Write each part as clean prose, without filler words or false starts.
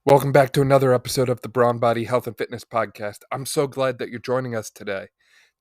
Welcome back to another episode of the Brawn Body Health and Fitness Podcast. I'm so glad that you're joining us today.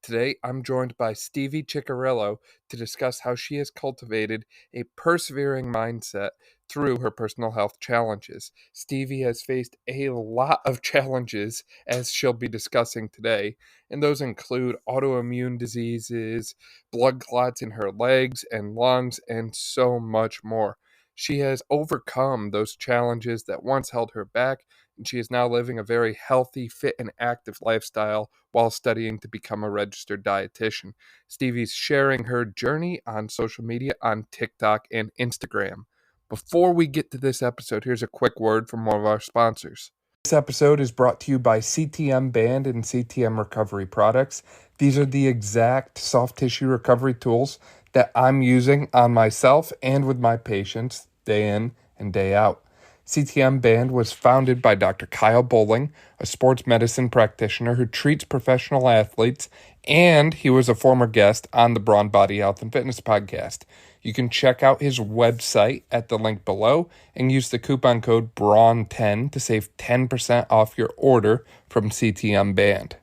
Today, I'm joined by Stevie Ciccarello to discuss how she has cultivated a persevering mindset through her personal health challenges. Stevie has faced a lot of challenges, as she'll be discussing today, and those include autoimmune diseases, blood clots in her legs and lungs, and so much more. She has overcome those challenges that once held her back, and she is now living a very healthy, fit, and active lifestyle while studying to become a registered dietitian. Stevie's sharing her journey on social media on TikTok and Instagram. Before we get to this episode, here's a quick word from one of our sponsors. This episode is brought to you by CTM Band and CTM Recovery Products. These are the exact soft tissue recovery tools that I'm using on myself and with my patients day in and day out. CTM Band was founded by Dr. Kyle Bowling, a sports medicine practitioner who treats professional athletes, and he was a former guest on the Brawn Body Health and Fitness Podcast. You can check out his website at the link below and use the coupon code BRAWN10 to save 10% off your order from CTM Band.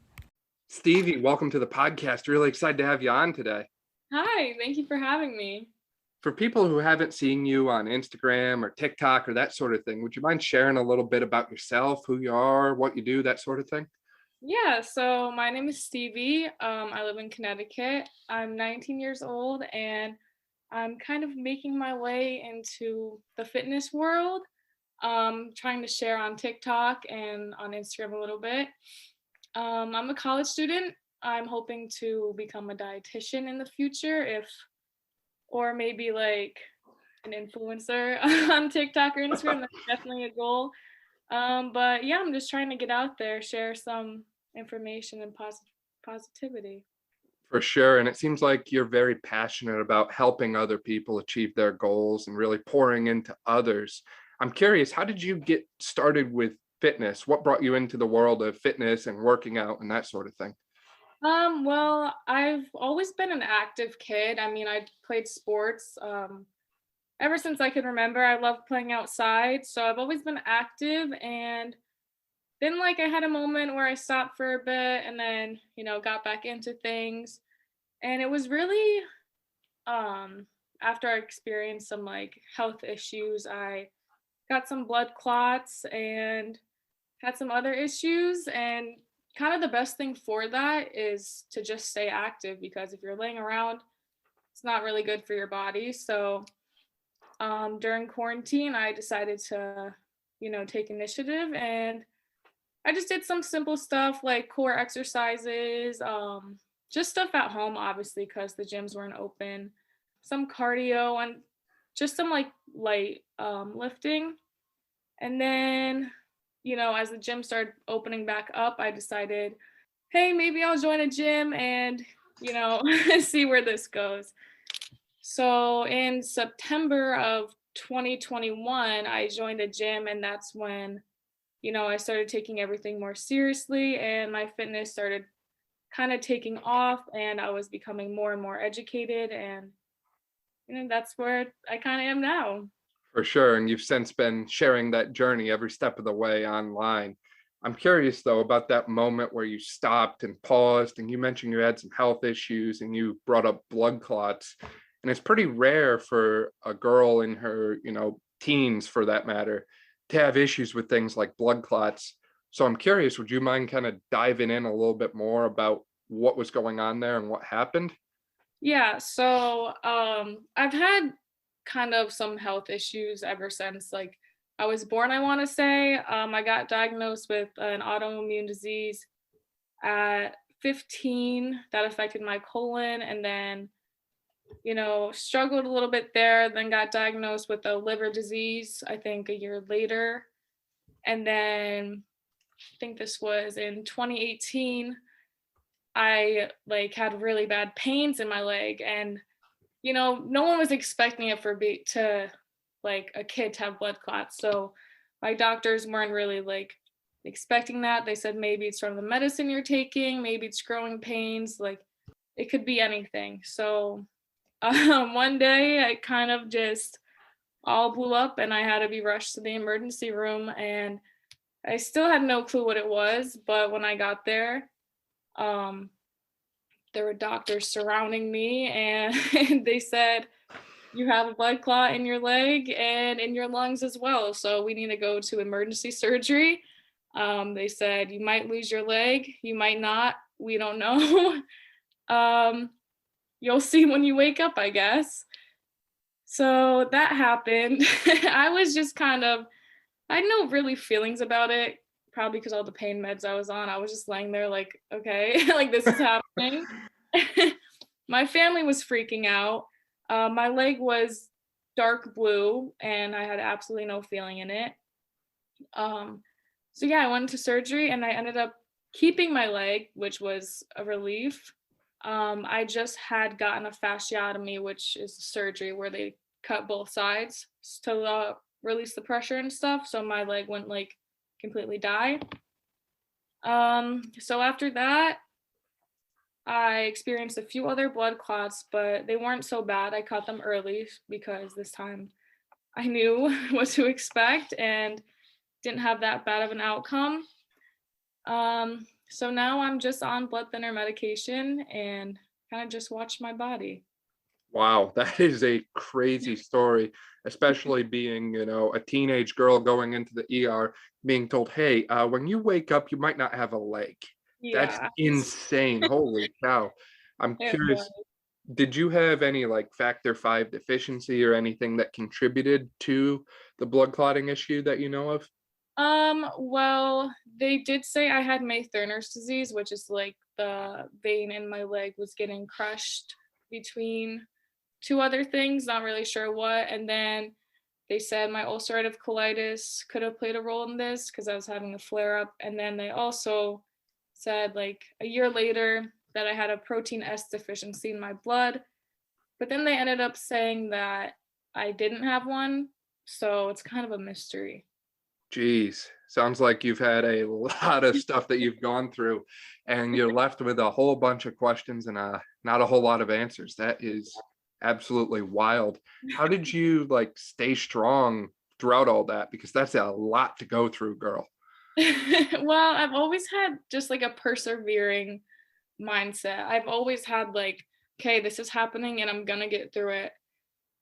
Stevie, welcome to the podcast. Really excited to have you on today. Hi, thank you for having me. For people who haven't seen you on Instagram or TikTok or that sort of thing, would you mind sharing a little bit about yourself, who you are, what you do, that sort of thing? Yeah, so my name is Stevie. I live in Connecticut. I'm 19 years old and I'm kind of making my way into the fitness world, trying to share on TikTok and on Instagram a little bit. I'm a college student. I'm hoping to become a dietitian in the future, or maybe like an influencer on TikTok or Instagram. That's definitely a goal. But yeah, I'm just trying to get out there, share some information and positivity. For sure. And it seems like you're very passionate about helping other people achieve their goals and really pouring into others. I'm curious, how did you get started with fitness? What brought you into the world of fitness and working out and that sort of thing? Well, I've always been an active kid. I mean, I played sports ever since I can remember. I loved playing outside, so I've always been active. And then, like, I had a moment where I stopped for a bit, and then got back into things. And it was really after I experienced some like health issues. I got some blood clots and had some other issues, and kind of the best thing for that is to just stay active, because if you're laying around, it's not really good for your body. So during quarantine, I decided to take initiative, and I just did some simple stuff like core exercises, just stuff at home, obviously, because the gyms weren't open, some cardio, and just some like light lifting. And then, as the gym started opening back up, I decided, hey, maybe I'll join a gym and, see where this goes. So in September of 2021, I joined a gym, and that's when I started taking everything more seriously, and my fitness started kind of taking off, and I was becoming more and more educated, and that's where I kind of am now. For sure. And you've since been sharing that journey every step of the way online. I'm curious, though, about that moment where you stopped and paused, and you mentioned you had some health issues and you brought up blood clots. And it's pretty rare for a girl in her, teens for that matter, to have issues with things like blood clots. So I'm curious, would you mind kind of diving in a little bit more about what was going on there and what happened? Yeah, so I've had kind of some health issues ever since like I was born, I want to say. I got diagnosed with an autoimmune disease at 15 that affected my colon, and then struggled a little bit there, then got diagnosed with a liver disease, I think a year later. And then I think this was in 2018, I like had really bad pains in my leg, and no one was expecting it to like a kid to have blood clots. So my doctors weren't really like expecting that. They said maybe it's from the medicine you're taking, maybe it's growing pains, like it could be anything. So one day I kind of just all blew up, and I had to be rushed to the emergency room, and I still had no clue what it was, but when I got there, um, there were doctors surrounding me and they said, "You have a blood clot in your leg and in your lungs as well, so we need to go to emergency surgery." They said, "You might lose your leg, you might not, we don't know." um, you'll see when you wake up, I guess. So that happened. I was just kind of, I had no really feelings about it, probably because all the pain meds I was on. I was just laying there like, okay, like this is happening. My family was freaking out. My leg was dark blue and I had absolutely no feeling in it. Um, so yeah, I went into surgery and I ended up keeping my leg, which was a relief. I just had gotten a fasciotomy, which is surgery where they cut both sides to release the pressure and stuff. So my leg wouldn't like completely die. So after that, I experienced a few other blood clots, but they weren't so bad. I caught them early because this time I knew what to expect and didn't have that bad of an outcome. So now I'm just on blood thinner medication and kind of just watch my body. Wow, that is a crazy story, especially being, a teenage girl going into the ER, being told, "Hey, when you wake up, you might not have a leg." That's Yeah, insane. Holy cow. I'm it was. curious, did you have any like factor five deficiency or anything that contributed to the blood clotting issue that you know of? Well, they did say I had May-Thurner's disease, which is like the vein in my leg was getting crushed between two other things, not really sure what. And then they said my ulcerative colitis could have played a role in this because I was having a flare up. And then they also said, like, a year later that I had a protein S deficiency in my blood. But then they ended up saying that I didn't have one. So it's kind of a mystery. Geez, sounds like you've had a lot of stuff that you've gone through, and you're left with a whole bunch of questions and not a whole lot of answers. That is absolutely wild. How did you like stay strong throughout all that? Because that's a lot to go through, girl. Well, I've always had just like a persevering mindset. I've always had like, okay, this is happening and I'm gonna get through it.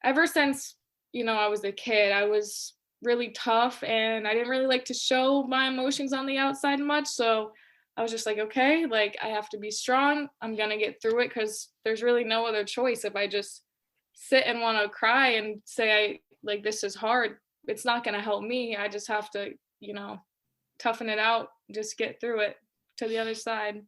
Ever since, I was a kid, I was really tough and I didn't really like to show my emotions on the outside much. So I was just like, okay, like I have to be strong. I'm gonna get through it because there's really no other choice. If I just sit and want to cry and say I like this is hard, it's not gonna help me. I just have to, toughen it out, just get through it to the other side.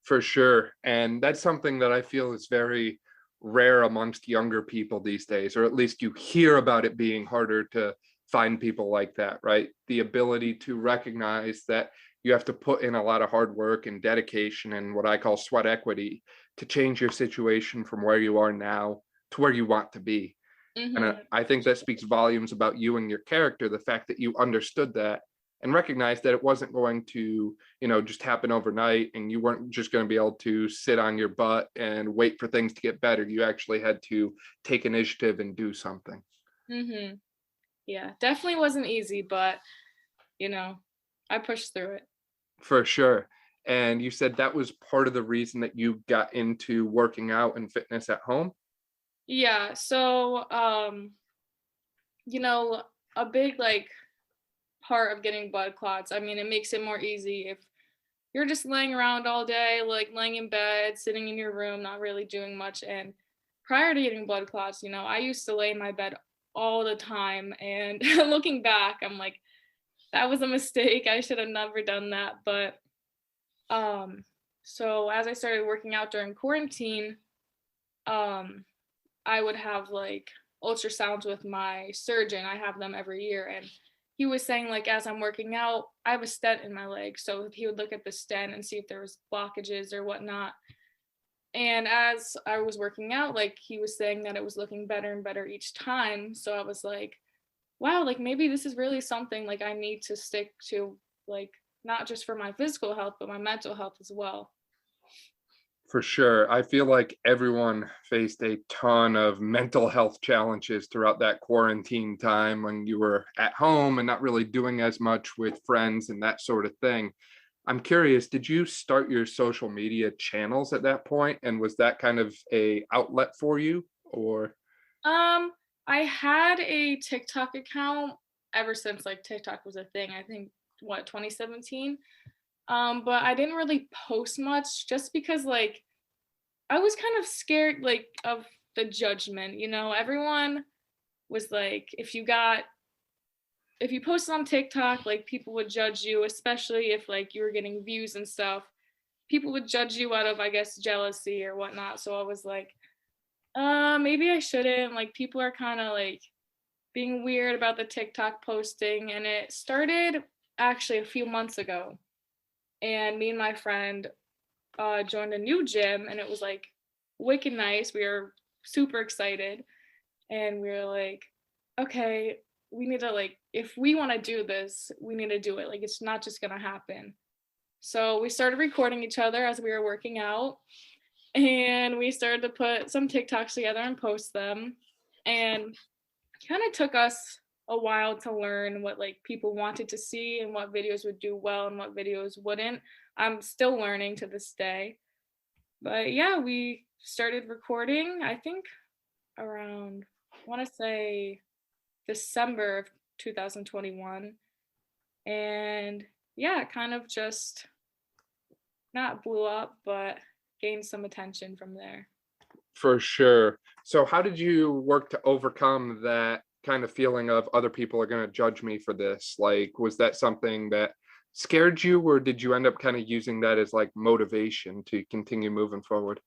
For sure. And that's something that I feel is very rare amongst younger people these days, or at least you hear about it being harder to find people like that, right? The ability to recognize that you have to put in a lot of hard work and dedication and what I call sweat equity to change your situation from where you are now to where you want to be. And Hmm. I think that speaks volumes about you and your character, the fact that you understood that and recognized that it wasn't going to, just happen overnight and you weren't just going to be able to sit on your butt and wait for things to get better. You actually had to take initiative and do something. Hmm. Yeah, definitely wasn't easy, but you know, I pushed through it. For sure. And you said that was part of the reason that you got into working out and fitness at home. Yeah, so you know, a big like part of getting blood clots. I mean, it makes it more easy if you're just laying around all day, like laying in bed, sitting in your room, not really doing much. And prior to getting blood clots, I used to lay in my bed all the time. And looking back, I'm like, that was a mistake. I should have never done that. But um, so as I started working out during quarantine, um, I would have like ultrasounds with my surgeon. I have them every year. And he was saying, like, as I'm working out, I have a stent in my leg. So he would look at the stent and see if there was blockages or whatnot. And as I was working out, like he was saying that it was looking better and better each time. So I was like, wow, like maybe this is really something like I need to stick to, like not just for my physical health, but my mental health as well. For sure. I feel like everyone faced a ton of mental health challenges throughout that quarantine time when you were at home and not really doing as much with friends and that sort of thing. I'm curious, did you start your social media channels at that point? And was that kind of a outlet for you? Or Um, I had a TikTok account ever since like TikTok was a thing. I think what 2017. But I didn't really post much just because like I was kind of scared like of the judgment, Everyone was like if you posted on TikTok, like people would judge you, especially if like you were getting views and stuff. People would judge you out of, I guess, jealousy or whatnot. So I was like, maybe I shouldn't. Like people are kind of like being weird about the TikTok posting. And it started actually a few months ago. And me and my friend joined a new gym and it was like wicked nice. We were super excited. And we were like, okay, we need to like, if we want to do this, we need to do it. Like it's not just gonna happen. So we started recording each other as we were working out and we started to put some TikToks together and post them. And kind of took us a while to learn what like people wanted to see and what videos would do well and what videos wouldn't. I'm still learning to this day. But yeah, we started recording, I think around I want to say December of 2021. And yeah, it kind of just not blew up, but gained some attention from there. for sure. So how did you work to overcome that kind of feeling of other people are going to judge me for this? Like, was that something that scared you, or did you end up kind of using that as like motivation to continue moving forward?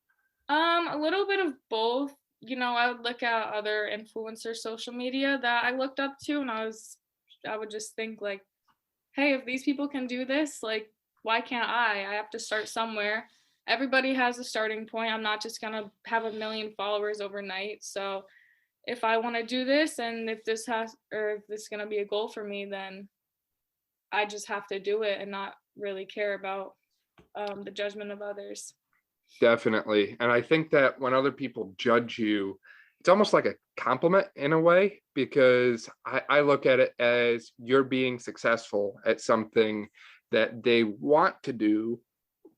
A little bit of both. I would look at other influencer social media that I looked up to, and I would just think like, hey, if these people can do this, like, why can't I? I have to start somewhere. Everybody has a starting point. I'm not just gonna have a million followers overnight. So if I want to do this, and if this is gonna be a goal for me, then I just have to do it and not really care about the judgment of others. Definitely. And I think that when other people judge you, it's almost like a compliment in a way, because I look at it as you're being successful at something that they want to do,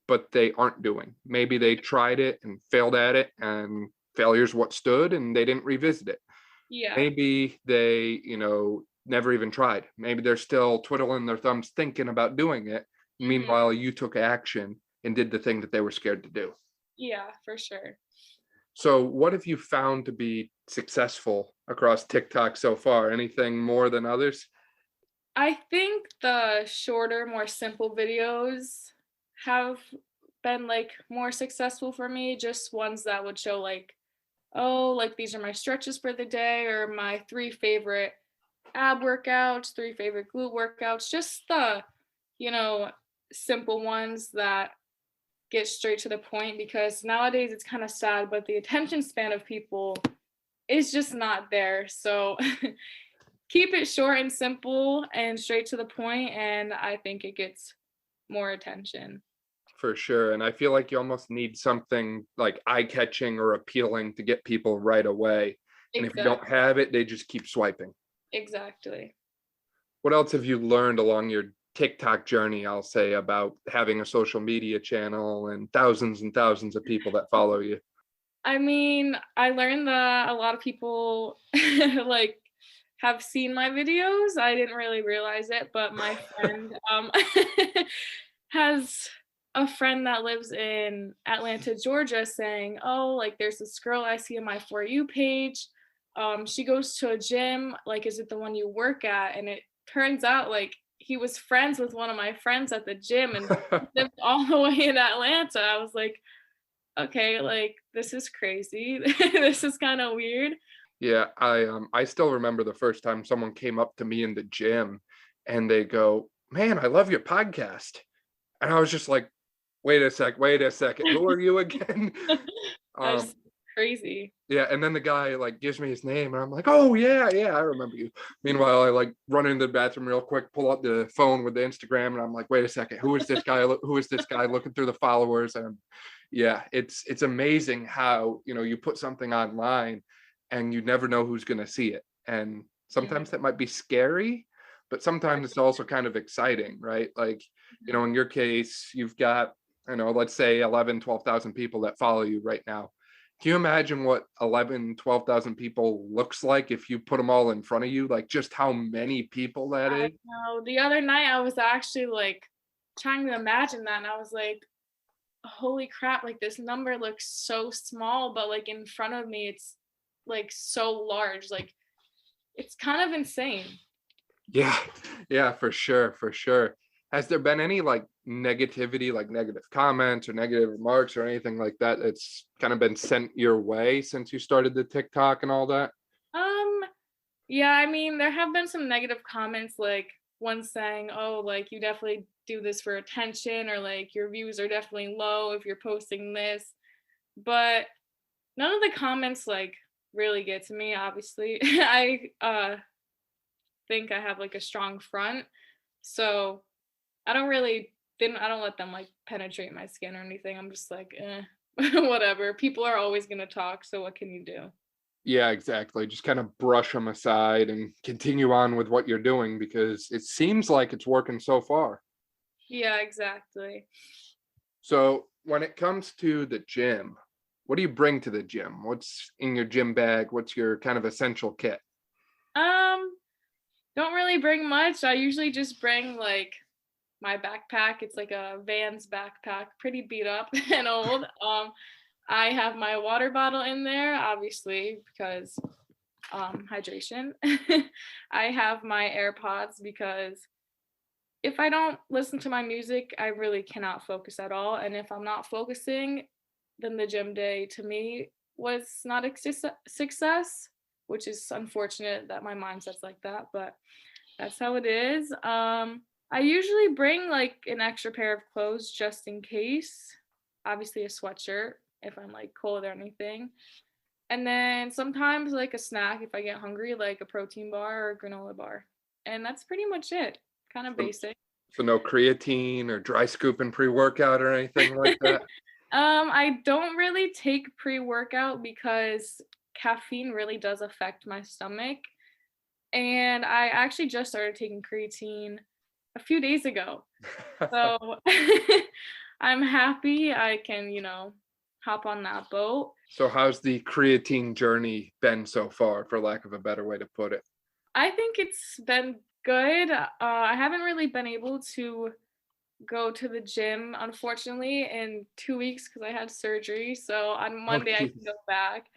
but they aren't doing. Maybe they tried it and failed at it, and failure's what stood, and they didn't revisit it. Yeah. Maybe they, never even tried. Maybe they're still twiddling their thumbs thinking about doing it. Hmm. Meanwhile, you took action and did the thing that they were scared to do. Yeah, for sure. So, what have you found to be successful across TikTok so far? Anything more than others? I think the shorter, more simple videos have been like more successful for me. Just ones that would show like, oh, like these are my stretches for the day, or my three favorite ab workouts, three favorite glute workouts, just the, you know, simple ones that get straight to the point because nowadays it's kind of sad, but the attention span of people is just not there. So keep it short and simple and straight to the point, and I think it gets more attention. For sure. And I feel like you almost need something like eye catching or appealing to get people right away. And if you don't Exactly. have it, they just keep swiping. Exactly. What else have you learned along your TikTok journey, I'll say, about having a social media channel and thousands of people that follow you? I mean, I learned that a lot of people like have seen my videos. I didn't really realize it, but my friend has a friend that lives in Atlanta, Georgia, saying, "Oh, like there's this girl I see on my For You page. She goes to a gym. Like, is it the one you work at?" And it turns out like he was friends with one of my friends at the gym and lived all the way in Atlanta. I was like, okay, like this is crazy. This is kind of weird. Yeah, I still remember the first time someone came up to me in the gym and they go, "Man, I love your podcast." And I was just like, wait a second, who are you again?" I um, see. crazy. Yeah, and then the guy like gives me his name, and I'm like, "Oh yeah, yeah, I remember you." Meanwhile, I like run into the bathroom real quick, pull up the phone with the Instagram, and I'm like, "Wait a second, who is this guy? Who is this guy?" Looking through the followers, and yeah, it's amazing how you put something online, and you never know who's gonna see it, and Mhm. sometimes that might be scary, but sometimes it's also kind of exciting, right? Like, in your case, you've got let's say 11, 12,000 people that follow you right now. Can you imagine what 11, 12,000 people looks like if you put them all in front of you? Like, just how many people that I is? know. The other night I was actually like trying to imagine that and I was like, holy crap, like this number looks so small, but like in front of me it's like so large. Like it's kind of insane. Yeah, yeah, for sure, for sure. Has there been any like negativity, like negative comments or negative remarks or anything like that that's kind of been sent your way since you started the TikTok and all that? Um Yeah, I mean, there have been some negative comments, like one saying, "Oh, like you definitely do this for attention," or like your views are definitely low if you're posting this. But none of the comments like really get to me, obviously. I think I have like a strong front. So I don't really didn't I don't let them like penetrate my skin or anything. I'm just like, whatever. People are always gonna talk, so what can you do? Yeah, exactly. Just kind of brush them aside and continue on with what you're doing because it seems like it's working so far. Yeah, exactly. So, when it comes to the gym, what do you bring to the gym? What's in your gym bag? What's your kind of essential kit? Um, don't really bring much. I usually just bring like my backpack. It's like a Vans backpack, pretty beat up and old. I have my water bottle in there, obviously, because hydration. I have my AirPods because if I don't listen to my music, I really cannot focus at all. And if I'm not focusing, then the gym day to me was not a success, which is unfortunate that my mindset's like that, but that's how it is. I usually bring like an extra pair of clothes just in case. Obviously, a sweatshirt if I'm like cold or anything. And then sometimes like a snack if I get hungry, like a protein bar or a granola bar. And that's pretty much it. Kind of So, basic. so no creatine or dry scooping pre-workout or anything like that? I don't really take pre-workout because caffeine really does affect my stomach. And I actually just started taking creatine a few days ago. So I'm happy I can, hop on that boat. So how's the creatine journey been so far, for lack of a better way to put it? I think it's been good. I haven't really been able to go to the gym, unfortunately, in 2 weeks because I had surgery. So on Oh, Monday, I can geez. go back.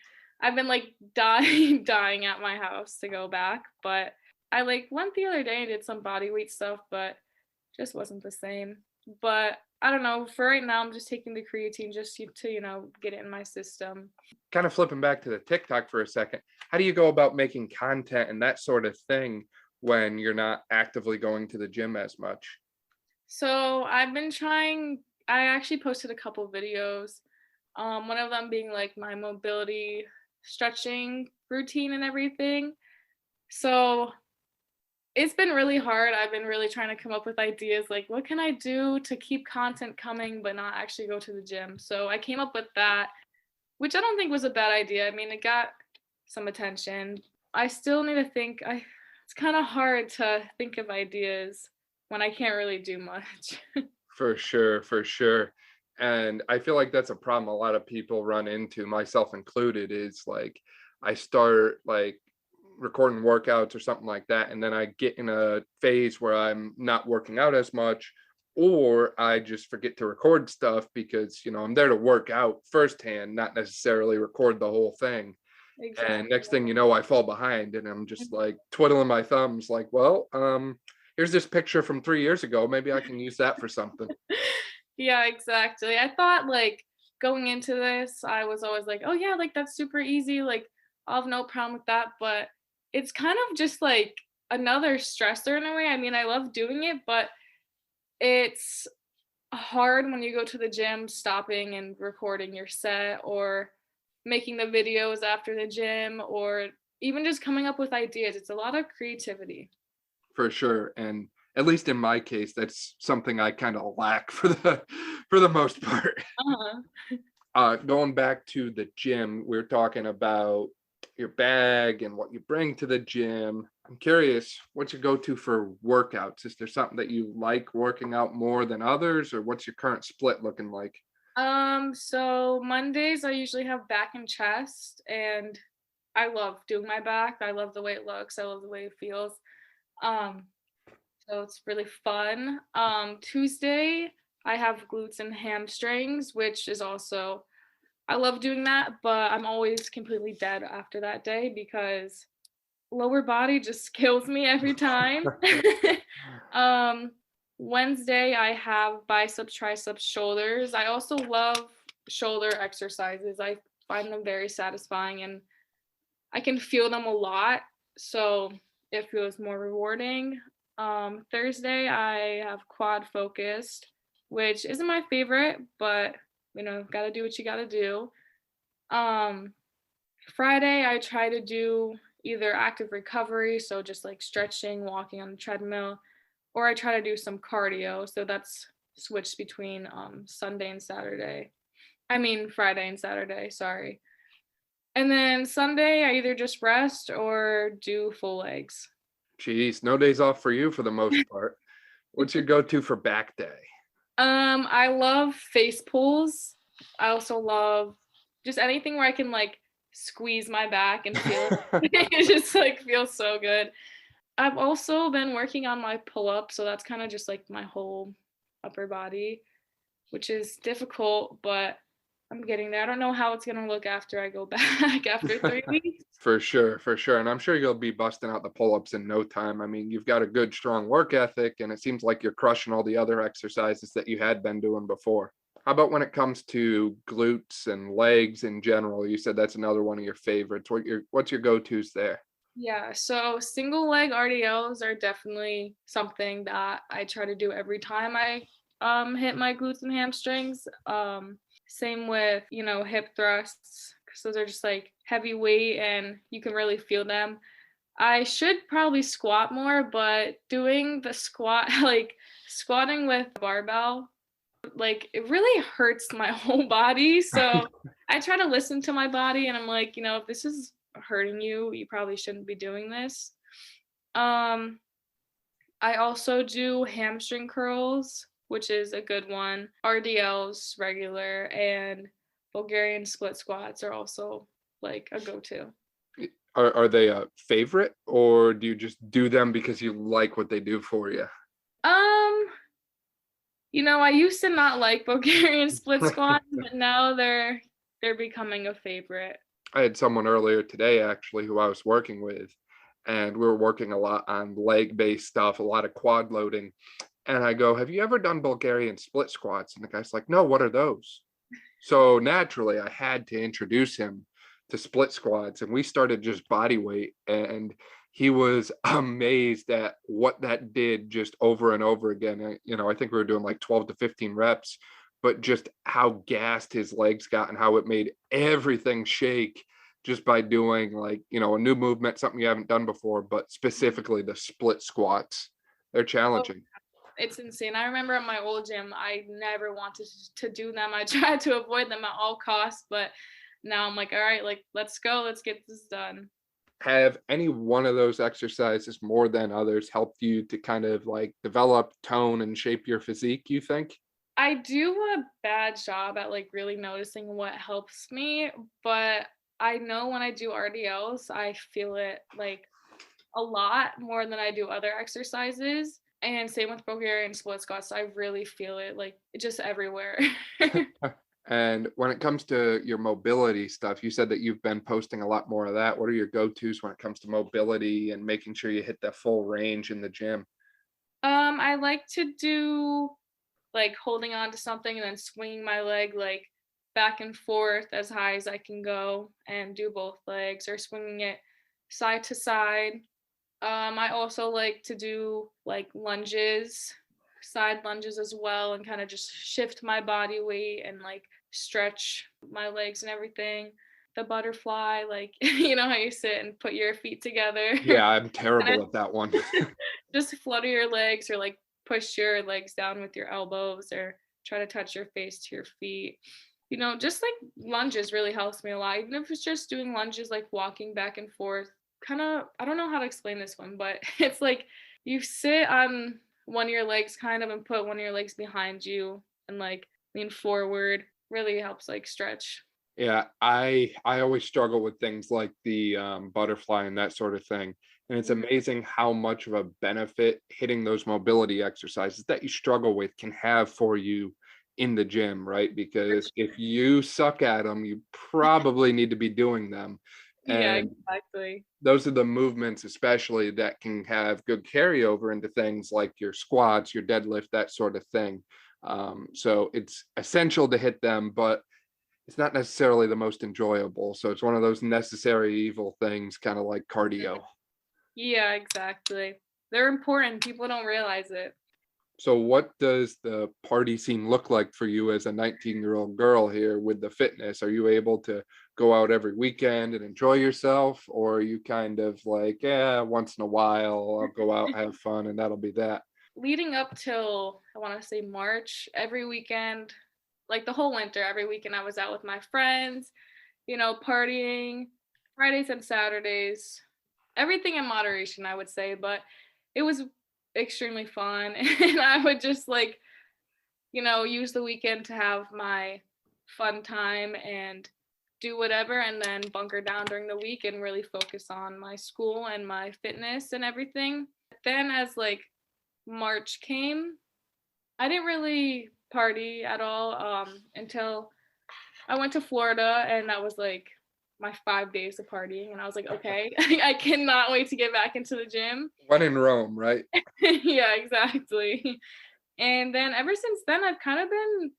I've been like dying, dying at my house to go back. But I like went the other day and did some body weight stuff, but just wasn't the same. But I don't know. For right now, I'm just taking the creatine just to, get it in my system. Kind of flipping back to the TikTok for a second. How do you go about making content and that sort of thing when you're not actively going to the gym as much? So I've been trying, I actually posted a couple videos. One of them being like my mobility stretching routine and everything. So it's been really hard. I've been really trying to come up with ideas like what can I do to keep content coming but not actually go to the gym. So I came up with that, which I don't think was a bad idea. I mean, it got some attention. I still need to think. It's kind of hard to think of ideas when I can't really do much. For sure, for sure. And I feel like that's a problem a lot of people run into, myself included, is like I start like recording workouts or something like that, and then I get in a phase where I'm not working out as much, or I just forget to record stuff because, I'm there to work out firsthand, not necessarily record the whole thing. And Exactly. next thing you know, I fall behind and I'm just like twiddling my thumbs, like, well, here's this picture from 3 years ago. Maybe I can use that for something. Yeah, exactly. I thought like going into this, I was always like, oh yeah, like that's super easy. Like I'll have no problem with that. But it's kind of just like another stressor in a way. I mean, I love doing it, but it's hard when you go to the gym stopping and recording your set or making the videos after the gym or even just coming up with ideas. It's a lot of creativity. For sure. And at least in my case, that's something I kind of lack for the most part. Uh-huh. Going back to the gym, we're talking about your bag and what you bring to the gym. I'm curious, what's your go-to for workouts? Is there something that you like working out more than others, or what's your current split looking like? So Mondays I usually have back and chest, and I love doing my back. I love the way it looks. I love the way it feels. Um, so it's really fun. Tuesday I have glutes and hamstrings, which is also I love doing that, but I'm always completely dead after that day because lower body just kills me every time. um, Wednesday, I have biceps, triceps, shoulders. I also love shoulder exercises. I find them very satisfying and I can feel them a lot. So it feels more rewarding. Thursday, I have quad focused, which isn't my favorite, but gotta do what you gotta do. Um, Friday, I try to do either active recovery, so just like stretching, walking on the treadmill, or I try to do some cardio. So that's switched between Sunday and Saturday. I mean, Friday and Saturday, sorry. And then Sunday, I either just rest or do full legs. Jeez, no days off for you for the most part. What's your go-to for back day? I love face pulls. I also love just anything where I can like squeeze my back and feel it. It just like feels so good. I've also been working on my pull-up, so that's kind of just like my whole upper body, which is difficult, but I'm getting there. I don't know how it's gonna look after I go back after 3 weeks. For sure, for sure. And I'm sure you'll be busting out the pull-ups in no time. I mean, you've got a good, strong work ethic, and it seems like you're crushing all the other exercises that you had been doing before. How about when it comes to glutes and legs in general? You said that's another one of your favorites. What's your go-tos there? Yeah, so single leg RDLs are definitely something that I try to do every time I hit my glutes and hamstrings. Same with, hip thrusts, because those are just like heavy weight and you can really feel them. I should probably squat more, but doing the squat, like squatting with a barbell, like it really hurts my whole body. So I try to listen to my body and I'm like, if this is hurting you, you probably shouldn't be doing this. Um, I also do hamstring curls, which is a good one. RDLs, regular, and Bulgarian split squats are also like a go-to. Are they a favorite, or do you just do them because you like what they do for you? Um, I used to not like Bulgarian split squats, but now they're becoming a favorite. I had someone earlier today actually who I was working with, and we were working a lot on leg-based stuff, a lot of quad loading. And I go, "Have you ever done Bulgarian split squats?" And the guy's like, "No, what are those?" So naturally, I had to introduce him to split squats, and we started just body weight. And he was amazed at what that did just over and over again. I think we were doing like 12 to 15 reps, but just how gassed his legs got and how it made everything shake just by doing like, a new movement, something you haven't done before, but specifically the split squats. They're Oh, challenging. it's insane. I remember at my old gym, I never wanted to do them. I tried to avoid them at all costs, but now I'm like, all right, like let's go, let's get this done. Have any one of those exercises more than others helped you to kind of like develop tone and shape your physique, you think? I do a bad job at like really noticing what helps me, but I know when I do RDLs, I feel it like a lot more than I do other exercises. And same with Bulgarian split squats, I really feel it like just everywhere. And when it comes to your mobility stuff, you said that you've been posting a lot more of that. What are your go-tos when it comes to mobility and making sure you hit that full range in the gym? I like to do like holding on to something and then swinging my leg like back and forth as high as I can go and do both legs or swinging it side to side. I also like to do like lunges, side lunges as well, and kind of just shift my body weight and like stretch my legs and everything. the butterfly, like, you know how you sit and put your feet together Yeah, I'm and terrible at that one. just flutter your legs or like push your legs down with your elbows or try to touch your face to your feet. You know, just like lunges really helps me a lot. Even if it's just doing lunges, like walking back and forth, kind of, I don't know how to explain this one, but it's like you sit on one of your legs kind of and put one of your legs behind you and like lean forward. Really helps like stretch. Yeah, I always struggle with things like the butterfly and that sort of thing. And it's Mhm. amazing how much of a benefit hitting those mobility exercises that you struggle with can have for you in the gym, right? For Because sure. if you suck at them, you probably need to be doing them. Yeah, And exactly. those are the movements, especially that can have good carryover into things like your squats, your deadlift, that sort of thing. So it's essential to hit them, but it's not necessarily the most enjoyable, so it's one of those necessary evil things, kinda like cardio. Yeah, exactly. They're important. People don't realize it. So what does the party scene look like for you as a 19-year-old girl here with the fitness? Are you able to go out every weekend and enjoy yourself, or are you kind of like, "Yeah, once in a while, I'll go out, have fun, and that'll be that?" Leading up till I want to say March, every weekend, like the whole winter, every weekend I was out with my friends, you know, partying Fridays and Saturdays, everything in moderation, I would say, but it was extremely fun. And I would just like, you know, use the weekend to have my fun time and do whatever and then bunker down during the week and really focus on my school and my fitness and everything. Then as like March came, I didn't really party at all until I went to Florida, and that was like my 5 days of partying. And I was like, okay, I cannot wait to get back into the gym. When in Rome, right? Yeah, exactly. And then ever since then, I've kind of been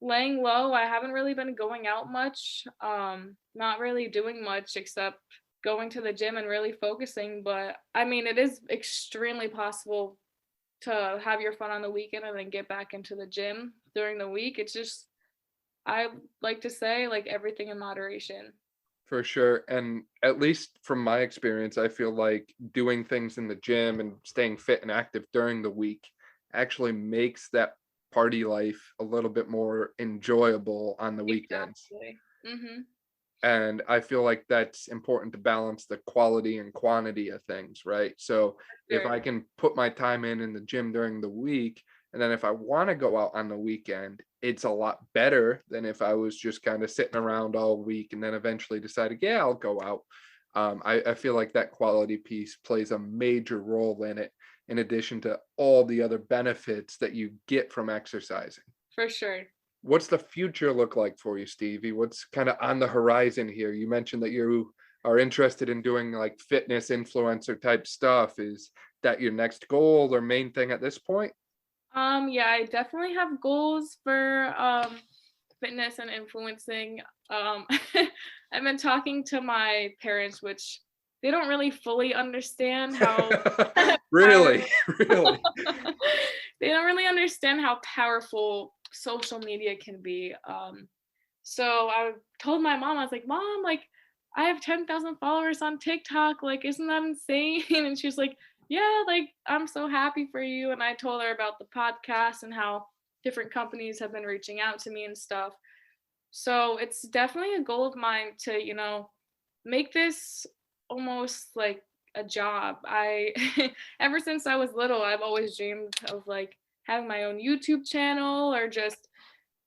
laying low. I haven't really been going out much, not really doing much except going to the gym and really focusing. But I mean, it is extremely possible to have your fun on the weekend and then get back into the gym during the week. It's just I like to say like everything in moderation. For sure, and at least from my experience, I feel like doing things in the gym and staying fit and active during the week actually makes that party life a little bit more enjoyable on the weekends. Exactly. Mhm. And I feel like that's important to balance the quality and quantity of things, right? So if Sure. I can put my time in the gym during the week, and then if I want to go out on the weekend, it's a lot better than if I was just kind of sitting around all week and then eventually decided, yeah, I'll go out. I feel like that quality piece plays a major role in it, in addition to all the other benefits that you get from exercising. For sure. What's the future look like for you, Stevie? What's kind of on the horizon here? You mentioned that you are interested in doing like fitness influencer type stuff. Is that your next goal or main thing at this point? Yeah, I definitely have goals for fitness and influencing. Um I've been talking to my parents, which they don't really fully understand how Really? powerful Really? they don't really understand how powerful social media can be. So I told my mom, I was like, "Mom, like I have 10,000 followers on TikTok. Like, isn't that insane?" And she was like, "Yeah, like I'm so happy for you." And I told her about the podcast and how different companies have been reaching out to me and stuff. So it's definitely a goal of mine to, you know, make this almost like a job. I ever since I was little, I've always dreamed of like having my own YouTube channel or just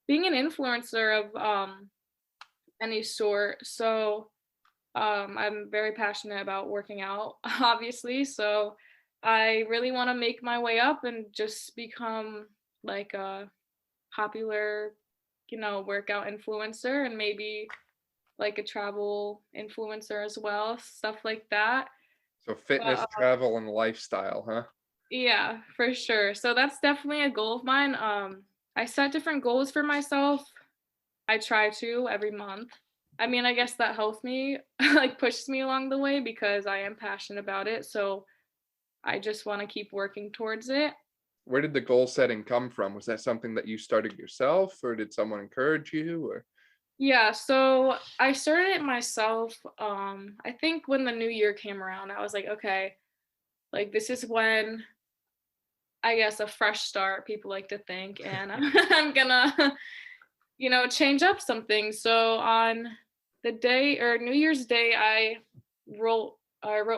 being an influencer of any sort. So I'm very passionate about working out, obviously. So I really want to make my way up and just become like a popular, you know, workout influencer and maybe like a travel influencer as well, stuff like that. So But fitness, travel, and lifestyle, huh? yeah, for sure. So that's definitely a goal of mine. I set different goals for myself. I try to every month. I mean, I guess that helps me, like pushes me along the way because I am passionate about it. So I just want to keep working towards it. Where did the goal setting come from? Was that something that you started yourself, or did someone encourage you? Or Yeah, so I started it myself. I think when the new year came around, I was like, okay, like this is when I guess a fresh start, people like to think, and I'm gonna, change up something. So on the day or New Year's Day, I wrote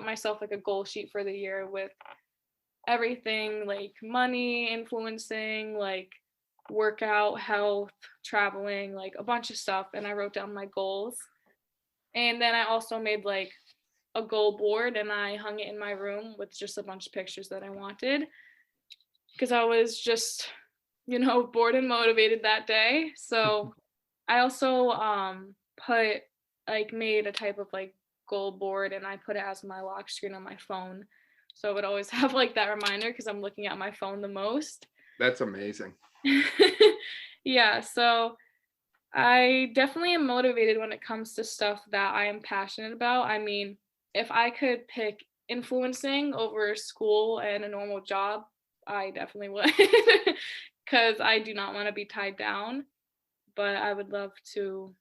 myself like a goal sheet for the year with everything like money, influencing, like workout, health, traveling, like a bunch of stuff. And I wrote down my goals. And then I also made like a goal board and I hung it in my room with just a bunch of pictures that I wanted because I was just, bored and motivated that day. So I also put like made a type of like goal board and I put it as my lock screen on my phone. So I would always have like that reminder because I'm looking at my phone the most. That's amazing. Yeah, so I definitely am motivated when it comes to stuff that I am passionate about. I mean, if I could pick influencing over school and a normal job, I definitely would. Because I do not want to be tied down, but I would love to,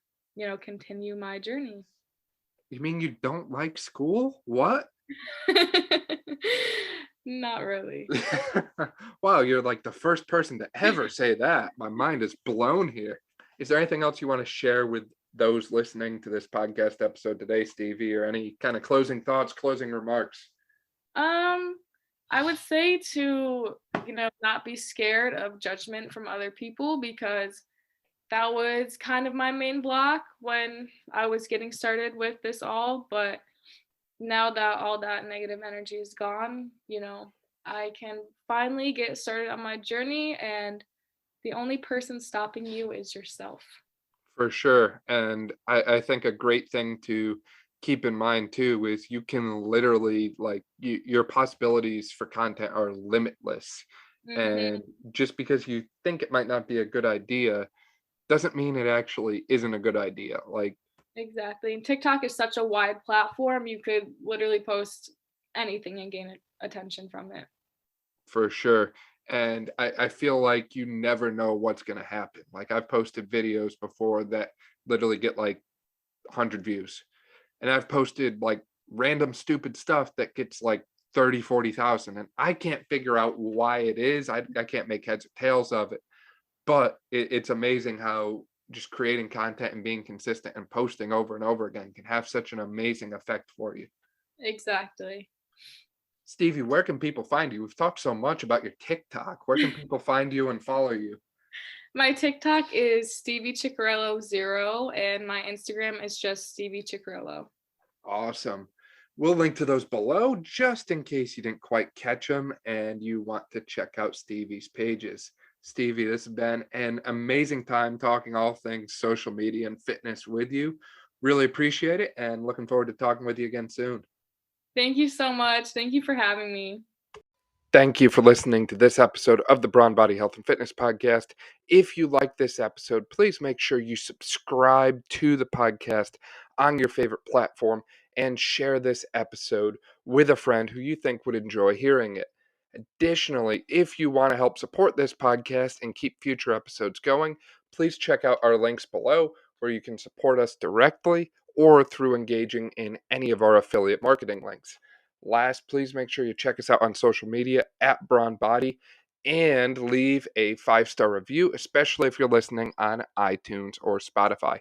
continue my journey. You mean you don't like school? What? Not really. Wow, you're like the first person to ever say that. My mind is blown here. Is there anything else you want to share with those listening to this podcast episode today, Stevie, or any kind of closing thoughts, closing remarks? Um, I would say to, not be scared of judgment from other people because that was kind of my main block when I was getting started with this all. But now that all that negative energy is gone, I can finally get started on my journey. And the only person stopping you is yourself. For sure. And I think a great thing to keep in mind too is you can literally like your possibilities for content are limitless. Hmm. And just because you think it might not be a good idea doesn't mean it actually isn't a good idea. Like, Exactly. And TikTok is such a wide platform. You could literally post anything and gain attention from it. for sure. And I feel like you never know what's going to happen. Like, I've posted videos before that literally get like 100 views. And I've posted like random stupid stuff that gets like 30, 40,000, and I can't figure out why it is. I can't make heads or tails of it. But it's amazing how just creating content and being consistent and posting over and over again can have such an amazing effect for you. Exactly. Stevie, where can people find you? We've talked so much about your TikTok. Where can people find you and follow you? My TikTok is Stevie Ciccarello 0, and my Instagram is just Stevie Ciccarello. Awesome. We'll link to those below just in case you didn't quite catch them and you want to check out Stevie's pages. Stevie, this has been an amazing time talking all things social media and fitness with you. Really appreciate it and looking forward to talking with you again soon. Thank you so much. Thank you for having me. Thank you for listening to this episode of the Brawn Body Health and Fitness Podcast. If you like this episode, please make sure you subscribe to the podcast on your favorite platform and share this episode with a friend who you think would enjoy hearing it. Additionally, if you want to help support this podcast and keep future episodes going, please check out our links below where you can support us directly or through engaging in any of our affiliate marketing links. Last, please make sure you check us out on social media at Brawn Body and leave a 5-star review, especially if you're listening on iTunes or Spotify.